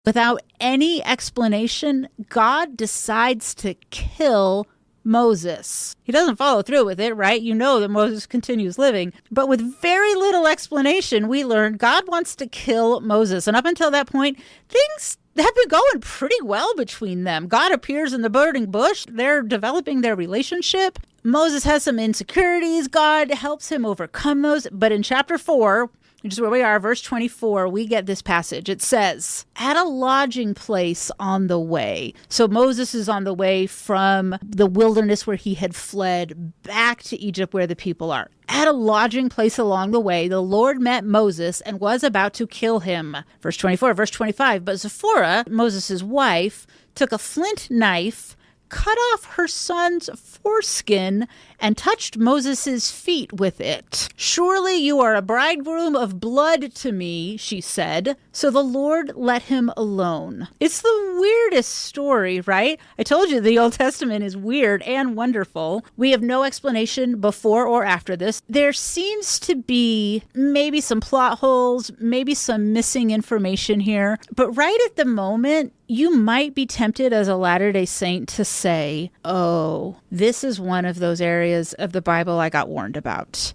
Without any explanation, God decides to kill Moses. He doesn't follow through with it, right? You know that Moses continues living. But with very little explanation, we learn God wants to kill Moses. And up until that point, things have been going pretty well between them. God appears in the burning bush. They're developing their relationship. Moses has some insecurities. God helps him overcome those. But in chapter 4, which is where we are, verse 24, we get this passage. It says, at a lodging place on the way. So Moses is on the way from the wilderness where he had fled back to Egypt where the people are. At a lodging place along the way, the Lord met Moses and was about to kill him. Verse 24, verse 25, but Zipporah, Moses' wife, took a flint knife, cut off her son's foreskin, and touched Moses' feet with it. Surely you are a bridegroom of blood to me, she said. So the Lord let him alone. It's the weirdest story, right? I told you the Old Testament is weird and wonderful. We have no explanation before or after this. There seems to be maybe some plot holes, maybe some missing information here. But right at the moment, you might be tempted as a Latter-day Saint to say, oh, this is one of those areas of the Bible I got warned about.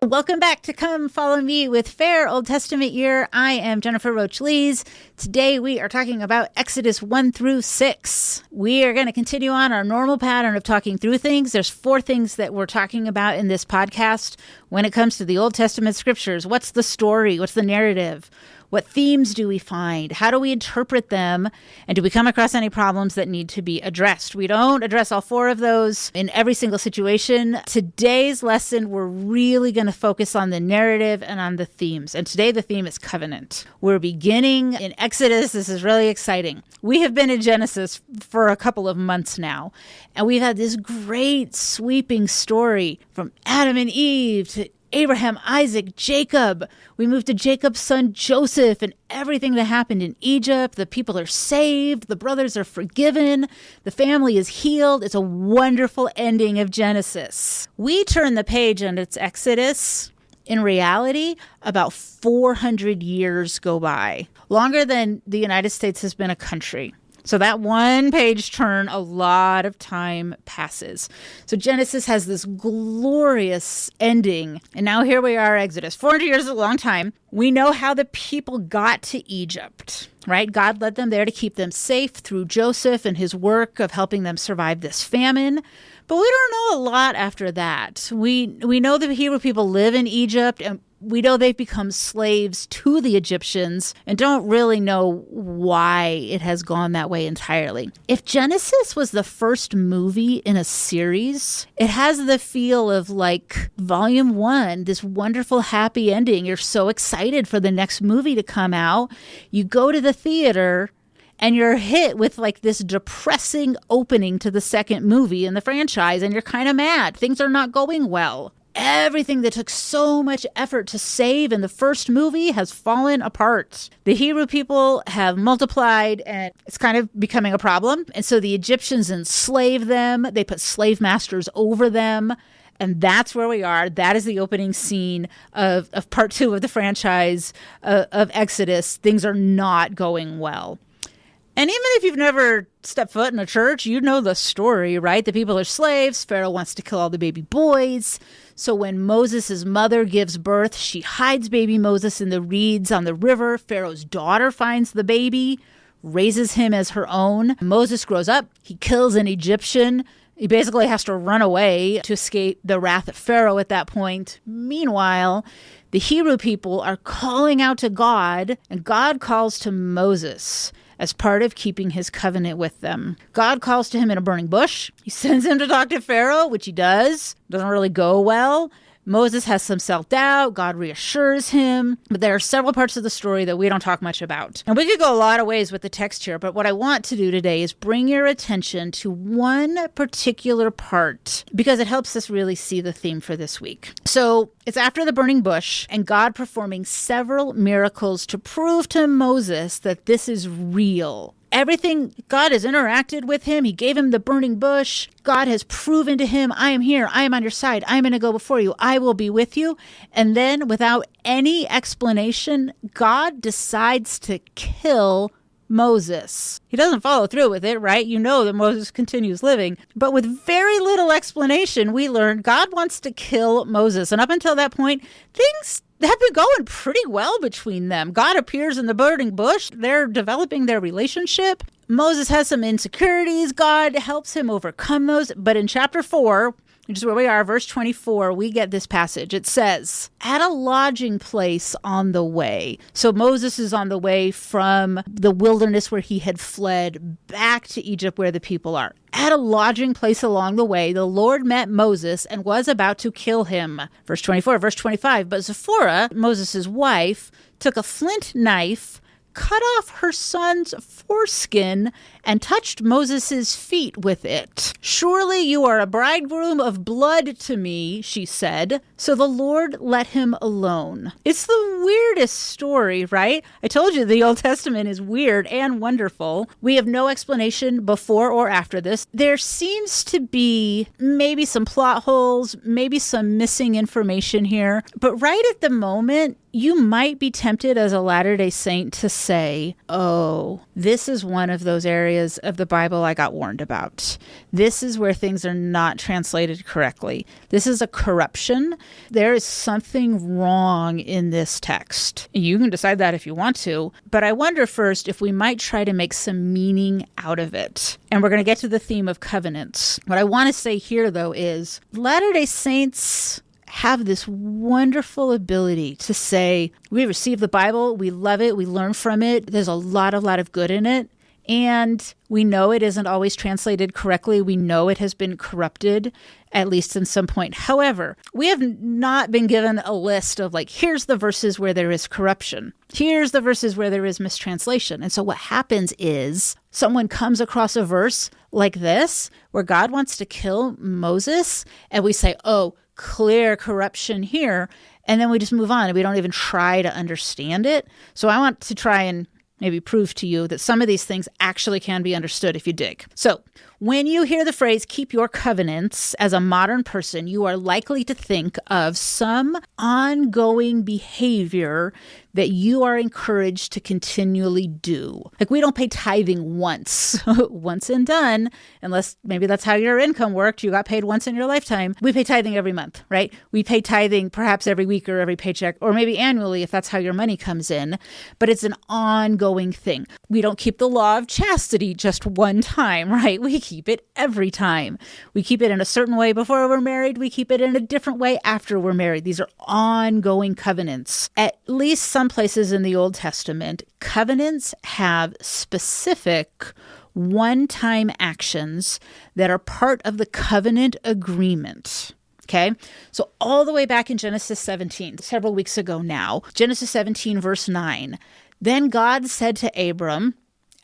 Welcome back to Come Follow Me with Fair Old Testament Year. I am Jennifer Roach Lees. Today we are talking about Exodus 1 through 6. We are going to continue on our normal pattern of talking through things. There's 4 things that we're talking about in this podcast when it comes to the Old Testament scriptures. What's the story? What's the narrative? What themes do we find? How do we interpret them? And do we come across any problems that need to be addressed? We don't address all 4 of those in every single situation. Today's lesson, we're really going to focus on the narrative and on the themes. And today the theme is covenant. We're beginning in Exodus. This is really exciting. We have been in Genesis for a couple of months now, and we've had this great sweeping story from Adam and Eve to Abraham, Isaac, Jacob. We moved to Jacob's son, Joseph, and everything that happened in Egypt. The people are saved. The brothers are forgiven. The family is healed. It's a wonderful ending of Genesis. We turn the page and it's Exodus. In reality, about 400 years go by, longer than the United States has been a country. So that one page turn, a lot of time passes. So Genesis has this glorious ending. And now here we are, Exodus. 400 years is a long time. We know how the people got to Egypt, right? God led them there to keep them safe through Joseph and his work of helping them survive this famine. But we don't know a lot after that. We know the Hebrew people live in Egypt, and we know they've become slaves to the Egyptians and don't really know why it has gone that way entirely. If Genesis was the first movie in a series, it has the feel of like volume 1, this wonderful happy ending. You're so excited for the next movie to come out. You go to the theater and you're hit with like this depressing opening to the second movie in the franchise, and you're kind of mad. Things are not going well. Everything that took so much effort to save in the first movie has fallen apart. The Hebrew people have multiplied, and it's kind of becoming a problem. And so the Egyptians enslave them. They put slave masters over them. And that's where we are. That is the opening scene of part 2 of the franchise of Exodus. Things are not going well. And even if you've never stepped foot in a church, you know the story, right? The people are slaves. Pharaoh wants to kill all the baby boys. So when Moses' mother gives birth, she hides baby Moses in the reeds on the river. Pharaoh's daughter finds the baby, raises him as her own. Moses grows up. He kills an Egyptian. He basically has to run away to escape the wrath of Pharaoh at that point. Meanwhile, the Hebrew people are calling out to God, and God calls to Moses as part of keeping his covenant with them. God calls to him in a burning bush. He sends him to talk to Pharaoh, which he does. Doesn't really go well. Moses has some self-doubt. God reassures him. But there are several parts of the story that we don't talk much about. And we could go a lot of ways with the text here, but what I want to do today is bring your attention to one particular part because it helps us really see the theme for this week. So it's after the burning bush and God performing several miracles to prove to Moses that this is real. Everything, God has interacted with him. He gave him the burning bush. God has proven to him, I am here. I am on your side. I'm going to go before you. I will be with you. And then without any explanation, God decides to kill Moses. He doesn't follow through with it, right? You know that Moses continues living. But with very little explanation, we learn God wants to kill Moses. And up until that point, things have been going pretty well between them. God appears in the burning bush. They're developing their relationship. Moses has some insecurities. God helps him overcome those. But in chapter 4, which is where we are, verse 24, we get this passage. It says, at a lodging place on the way. So Moses is on the way from the wilderness where he had fled back to Egypt where the people are. At a lodging place along the way, the Lord met Moses and was about to kill him. Verse 24, verse 25, but Zipporah, Moses' wife, took a flint knife, cut off her son's foreskin, and touched Moses' feet with it. Surely you are a bridegroom of blood to me, she said. So the Lord let him alone. It's the weirdest story, right? I told you the Old Testament is weird and wonderful. We have no explanation before or after this. There seems to be maybe some plot holes, maybe some missing information here. But right at the moment, you might be tempted as a Latter-day Saint to say, oh, this is one of those areas of the Bible I got warned about. This is where things are not translated correctly. This is a corruption. There is something wrong in this text. You can decide that if you want to, but I wonder first if we might try to make some meaning out of it. And we're going to get to the theme of covenants. What I want to say here, though, is Latter-day Saints have this wonderful ability to say, we receive the Bible, we love it, we learn from it, there's a lot of good in it, and we know it isn't always translated correctly. We know it has been corrupted, at least in some point. However, we have not been given a list of here's the verses where there is corruption. Here's the verses where there is mistranslation. And so what happens is someone comes across a verse like this, where God wants to kill Moses, and we say, oh, clear corruption here, and then we just move on and we don't even try to understand it. So I want to try and maybe prove to you that some of these things actually can be understood if you dig. So when you hear the phrase keep your covenants as a modern person, you are likely to think of some ongoing behavior that you are encouraged to continually do. We don't pay tithing once, once and done, unless maybe that's how your income worked. You got paid once in your lifetime. We pay tithing every month, right? We pay tithing perhaps every week or every paycheck, or maybe annually if that's how your money comes in, but it's an ongoing thing. We don't keep the law of chastity just one time, right? We keep it every time. We keep it in a certain way before we're married. We keep it in a different way after we're married. These are ongoing covenants. At least some places in the Old Testament, covenants have specific one-time actions that are part of the covenant agreement. Okay, so all the way back in Genesis 17, several weeks ago now, Genesis 17, verse 9, then God said to Abram,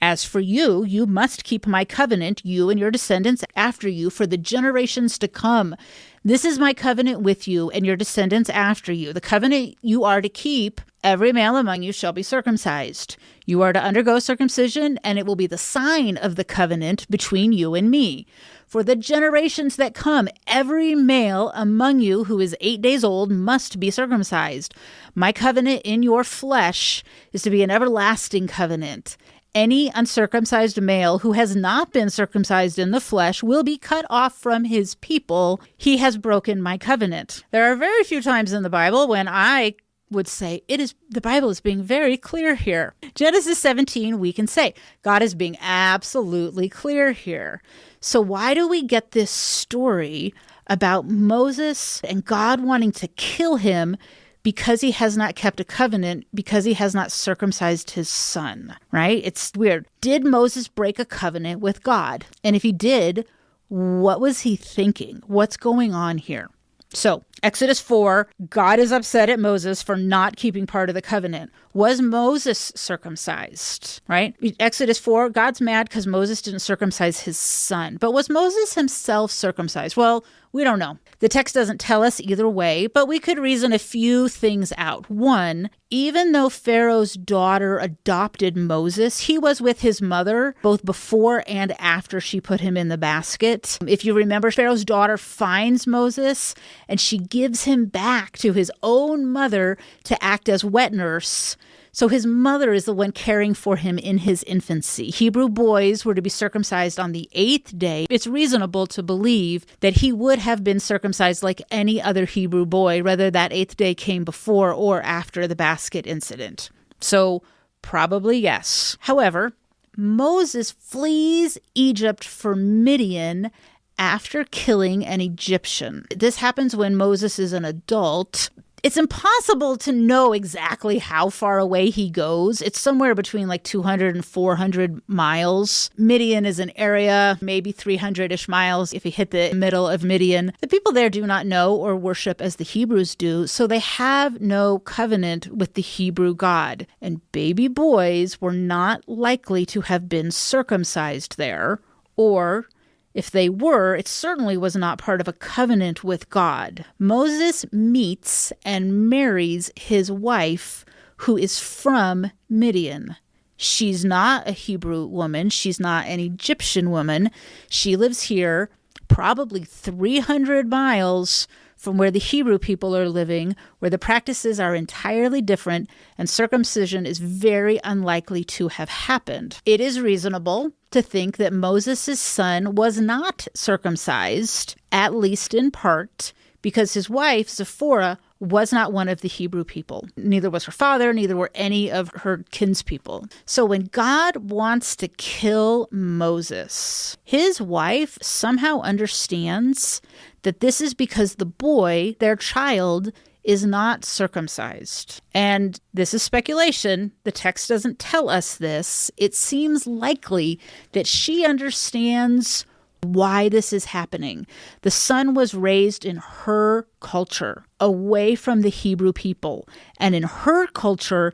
as for you, you must keep my covenant, you and your descendants after you, for the generations to come. This is my covenant with you and your descendants after you. The covenant you are to keep, every male among you shall be circumcised. You are to undergo circumcision, and it will be the sign of the covenant between you and me. For the generations that come, every male among you who is 8 days old must be circumcised. My covenant in your flesh is to be an everlasting covenant. Any uncircumcised male who has not been circumcised in the flesh will be cut off from his people. He has broken my covenant. There are very few times in the Bible when I would say the Bible is being very clear here. Genesis 17, we can say God is being absolutely clear here. So why do we get this story about Moses and God wanting to kill him because he has not kept a covenant, because he has not circumcised his son, right? It's weird. Did Moses break a covenant with God? And if he did, what was he thinking? What's going on here? So, Exodus 4, God is upset at Moses for not keeping part of the covenant. Was Moses circumcised, right? Exodus 4, God's mad because Moses didn't circumcise his son. But was Moses himself circumcised? Well, we don't know. The text doesn't tell us either way, but we could reason a few things out. One, even though Pharaoh's daughter adopted Moses, he was with his mother both before and after she put him in the basket. If you remember, Pharaoh's daughter finds Moses and she gives him back to his own mother to act as wet nurse. So his mother is the one caring for him in his infancy. Hebrew boys were to be circumcised on the 8th day. It's reasonable to believe that he would have been circumcised like any other Hebrew boy, whether that 8th day came before or after the basket incident. So probably yes. However, Moses flees Egypt for Midian after killing an Egyptian. This happens when Moses is an adult. It's impossible to know exactly how far away he goes. It's somewhere between like 200 and 400 miles. Midian is an area, maybe 300-ish miles if you hit the middle of Midian. The people there do not know or worship as the Hebrews do, so they have no covenant with the Hebrew God. And baby boys were not likely to have been circumcised there, or if they were, it certainly was not part of a covenant with God. Moses meets and marries his wife, who is from Midian. She's not a Hebrew woman. She's not an Egyptian woman. She lives here, probably 300 miles from where the Hebrew people are living, where the practices are entirely different and circumcision is very unlikely to have happened. It is reasonable to think that Moses' son was not circumcised, at least in part, because his wife, Zipporah, was not one of the Hebrew people. Neither was her father, neither were any of her kinspeople. So when God wants to kill Moses, his wife somehow understands that this is because the boy, their child, is not circumcised. And this is speculation. The text doesn't tell us this. It seems likely that she understands why this is happening. The son was raised in her culture, away from the Hebrew people. And in her culture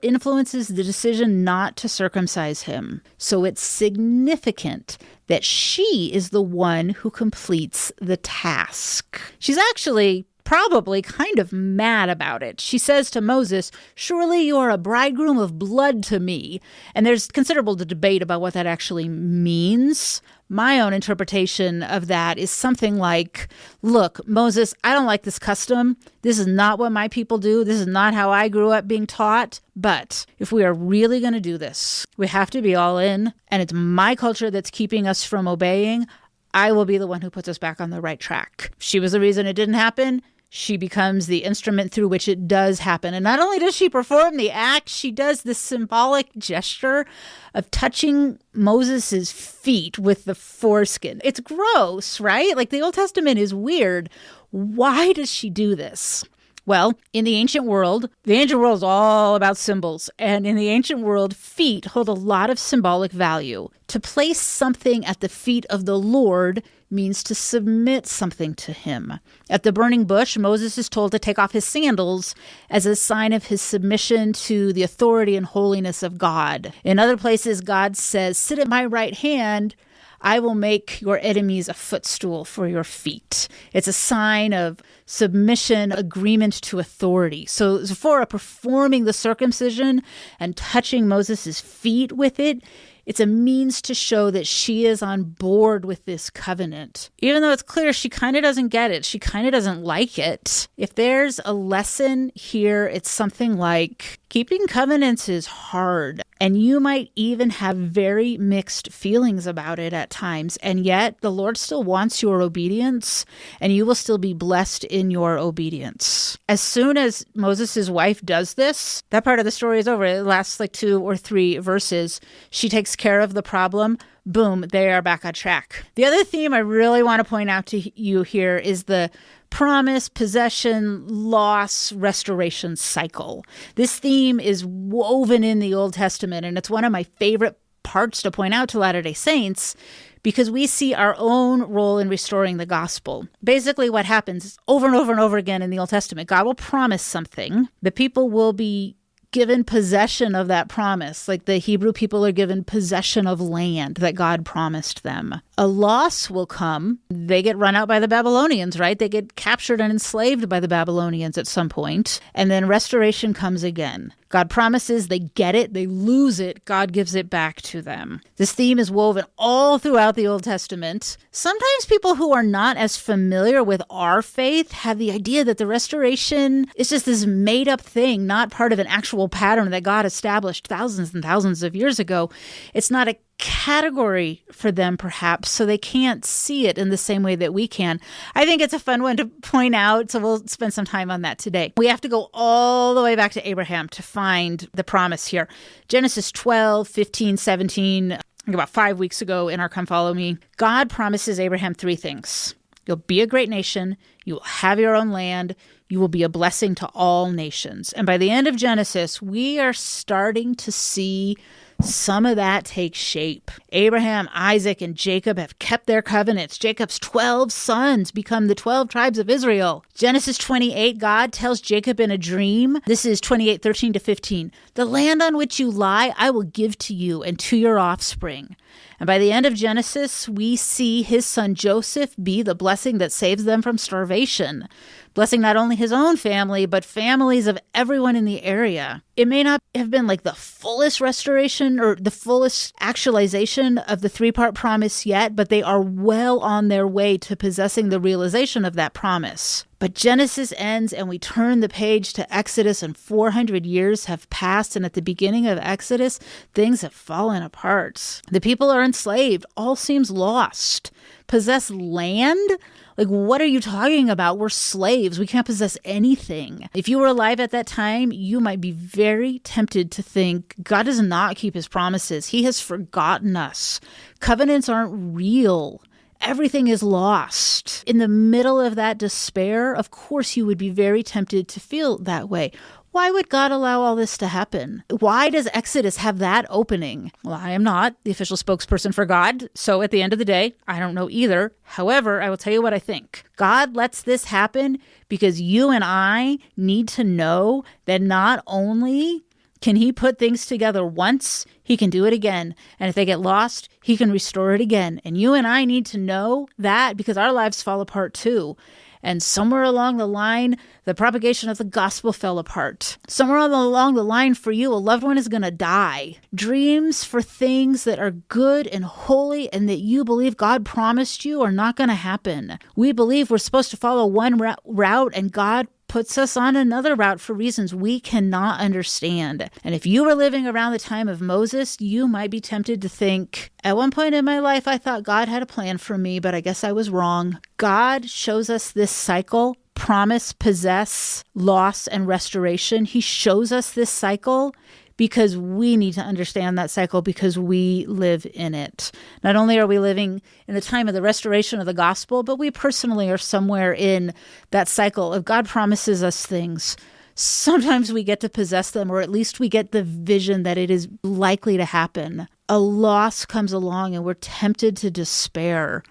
influences the decision not to circumcise him. So it's significant that she is the one who completes the task. She's actually probably kind of mad about it. She says to Moses, "Surely you are a bridegroom of blood to me." And there's considerable debate about what that actually means. My own interpretation of that is something like, look, Moses, I don't like this custom. This is not what my people do. This is not how I grew up being taught. But if we are really going to do this, we have to be all in. And it's my culture that's keeping us from obeying. I will be the one who puts us back on the right track. She was the reason it didn't happen. She becomes the instrument through which it does happen. And not only does she perform the act, she does this symbolic gesture of touching Moses' feet with the foreskin. It's gross, right? Like, the Old Testament is weird. Why does she do this? Well, in the ancient world is all about symbols. And in the ancient world, feet hold a lot of symbolic value. To place something at the feet of the Lord means to submit something to him. At the burning bush, Moses is told to take off his sandals as a sign of his submission to the authority and holiness of God. In other places, God says, "Sit at my right hand. I will make your enemies a footstool for your feet." It's a sign of submission, agreement to authority. So Zipporah performing the circumcision and touching Moses' feet with it, it's a means to show that she is on board with this covenant. Even though it's clear she kind of doesn't get it. She kind of doesn't like it. If there's a lesson here, it's something like keeping covenants is hard. And you might even have very mixed feelings about it at times. And yet the Lord still wants your obedience, and you will still be blessed in your obedience. As soon as Moses' wife does this, that part of the story is over. It lasts like 2 or 3 verses. She takes care of the problem. Boom, they are back on track. The other theme I really want to point out to you here is the promise, possession, loss, restoration cycle. This theme is woven in the Old Testament, and it's one of my favorite parts to point out to Latter-day Saints because we see our own role in restoring the gospel. Basically, what happens over and over and over again in the Old Testament, God will promise something. The people will be given possession of that promise, like the Hebrew people are given possession of land that God promised them. A loss will come. They get run out by the Babylonians, right? They get captured and enslaved by the Babylonians at some point. And then restoration comes again. God promises, they get it, they lose it, God gives it back to them. This theme is woven all throughout the Old Testament. Sometimes people who are not as familiar with our faith have the idea that the restoration is just this made-up thing, not part of an actual pattern that God established thousands and thousands of years ago. It's not a category for them, perhaps, so they can't see it in the same way that we can. I think it's a fun one to point out, so we'll spend some time on that today. We have to go all the way back to Abraham to find the promise here. Genesis 12, 15, 17, about 5 weeks ago in our Come Follow Me, God promises Abraham 3 things. You'll be a great nation, you will have your own land, you will be a blessing to all nations. And by the end of Genesis, we are starting to see some of that take shape. Abraham, Isaac, and Jacob have kept their covenants. Jacob's 12 sons become the 12 tribes of Israel. Genesis 28, God tells Jacob in a dream, this is 28, 13 to 15, the land on which you lie, I will give to you and to your offspring. And by the end of Genesis, we see his son Joseph be the blessing that saves them from starvation, blessing not only his own family, but families of everyone in the area. It may not have been like the fullest restoration or the fullest actualization of the 3-part promise yet, but they are well on their way to possessing the realization of that promise. But Genesis ends and we turn the page to Exodus, and 400 years have passed, and at the beginning of Exodus, things have fallen apart. The people are enslaved. All seems lost. Possess land? Like, what are you talking about? We're slaves. We can't possess anything. If you were alive at that time, you might be very tempted to think God does not keep his promises. He has forgotten us. Covenants aren't real. Everything is lost. In the middle of that despair, of course you would be very tempted to feel that way. Why would God allow all this to happen? Why does Exodus have that opening? Well, I am not the official spokesperson for God, so at the end of the day, I don't know either. However, I will tell you what I think. God lets this happen because you and I need to know that not only can he put things together once, he can do it again. And if they get lost, he can restore it again. And you and I need to know that because our lives fall apart too. And somewhere along the line, the propagation of the gospel fell apart. Somewhere along the line for you, a loved one is going to die. Dreams for things that are good and holy and that you believe God promised you are not going to happen. We believe we're supposed to follow one route and God puts us on another route for reasons we cannot understand. And if you were living around the time of Moses, you might be tempted to think, at one point in my life, I thought God had a plan for me, but I guess I was wrong. God shows us this cycle, promise, possess, loss, and restoration. He shows us this cycle because we need to understand that cycle because we live in it. Not only are we living in the time of the restoration of the gospel, but we personally are somewhere in that cycle of God promises us things. Sometimes we get to possess them, or at least we get the vision that it is likely to happen. A loss comes along and we're tempted to despair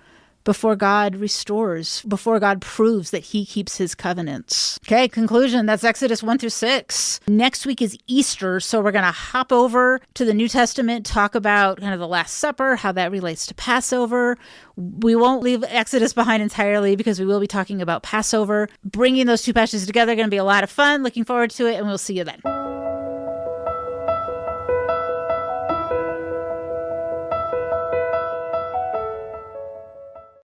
before God restores, before God proves that he keeps his covenants. Okay, conclusion, that's Exodus 1 through 6. Next week is Easter, so we're going to hop over to the New Testament, talk about kind of the Last Supper, how that relates to Passover. We won't leave Exodus behind entirely because we will be talking about Passover. Bringing those two passages together is going to be a lot of fun. Looking forward to it, and we'll see you then.